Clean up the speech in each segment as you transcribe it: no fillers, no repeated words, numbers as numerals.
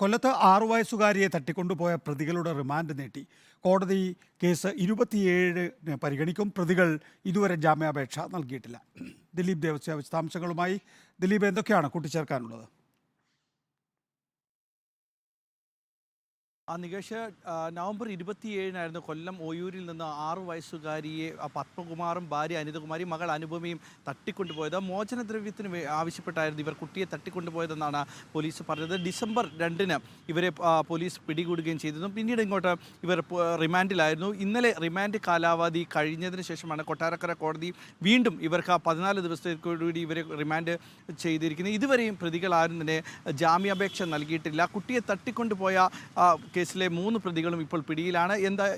കൊല്ലത്ത് 6 വയസ്സുകാരിയെ തട്ടിക്കൊണ്ടുപോയ പ്രതികളുടെ റിമാൻഡ് നീട്ടി. കോടതി കേസ് 27-ന് പരിഗണിക്കും. പ്രതികൾ ഇതുവരെ ജാമ്യാപേക്ഷ നൽകിയിട്ടില്ല. ദിലീപ് ദേവസ്യ വിശദാംശങ്ങളുമായി. ദിലീപ്, എന്തൊക്കെയാണ് കൂട്ടിച്ചേർക്കാനുള്ളത്? നികേഷ്, നവംബർ 27-നായിരുന്നു കൊല്ലം ഓയൂരിൽ നിന്ന് 6 വയസ്സുകാരിയെ പത്മകുമാറും ഭാര്യ അനിതകുമാരി മകൾ അനുപമയും തട്ടിക്കൊണ്ടുപോയത്. മോചനദ്രവ്യത്തിന് ആവശ്യപ്പെട്ടായിരുന്നു ഇവർ കുട്ടിയെ തട്ടിക്കൊണ്ടുപോയതെന്നാണ് പോലീസ് പറഞ്ഞത്. ഡിസംബർ 2-ന് ഇവരെ പോലീസ് പിടികൂടുകയും ചെയ്തിരുന്നു. പിന്നീട് ഇങ്ങോട്ട് ഇവർ റിമാൻഡിലായിരുന്നു. ഇന്നലെ റിമാൻഡ് കാലാവധി കഴിഞ്ഞതിന് ശേഷമാണ് കൊട്ടാരക്കര കോടതി വീണ്ടും ഇവർക്ക് 14 ദിവസത്തേക്കൂടി ഇവരെ റിമാൻഡ് ചെയ്തിരിക്കുന്നത്. ഇതുവരെയും പ്രതികൾ ആരും തന്നെ ജാമ്യാപേക്ഷ നൽകിയിട്ടില്ല. കുട്ടിയെ തട്ടിക്കൊണ്ടുപോയ കേസിലെ 3 പ്രതികളും ഇപ്പോൾ പിടിയിലാണ്.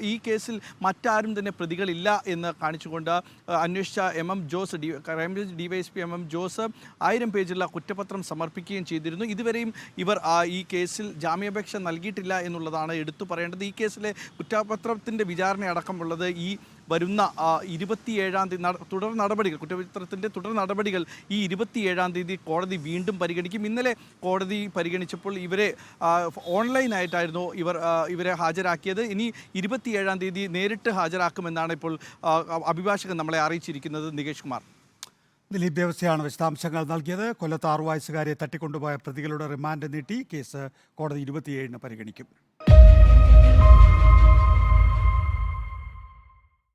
ഈ കേസിൽ മറ്റാരും തന്നെ പ്രതികളില്ല എന്ന് കാണിച്ചുകൊണ്ട് അന്വേഷിച്ച MM Jose, crime branch DYSP MM Jose 1000 പേജുള്ള കുറ്റപത്രം സമർപ്പിക്കുകയും ചെയ്തിരുന്നു. ഇതുവരെയും ഇവർ ഈ കേസിൽ ജാമ്യാപേക്ഷ നൽകിയിട്ടില്ല എന്നുള്ളതാണ് എടുത്തു പറയേണ്ടത്. ഈ കേസിലെ കുറ്റപത്രത്തിൻ്റെ വിചാരണ അടക്കമുള്ളത് ഈ വരുന്ന 27-ാം തീയതി തുടർ നടപടികൾ, കുറ്റപത്രത്തിൻ്റെ തുടർ നടപടികൾ ഈ 27-ാം തീയതി കോടതി വീണ്ടും പരിഗണിക്കും. ഇന്നലെ കോടതി പരിഗണിച്ചപ്പോൾ ഇവരെ ഓൺലൈനായിട്ടായിരുന്നു ഇവരെ ഹാജരാക്കിയത്. ഇനി 27-ാം തീയതി നേരിട്ട് ഹാജരാക്കുമെന്നാണ് ഇപ്പോൾ അഭിഭാഷകൻ നമ്മളെ അറിയിച്ചിരിക്കുന്നത്. നികേഷ് കുമാർ. ദിലീപ് ദേവസ്യാണ് വിശദാംശങ്ങൾ നൽകിയത്. കൊല്ലത്ത് 6 വയസ്സുകാരെ തട്ടിക്കൊണ്ടുപോയ പ്രതികളുടെ റിമാൻഡ് നീട്ടി. കേസ് കോടതി 27-ന് പരിഗണിക്കും.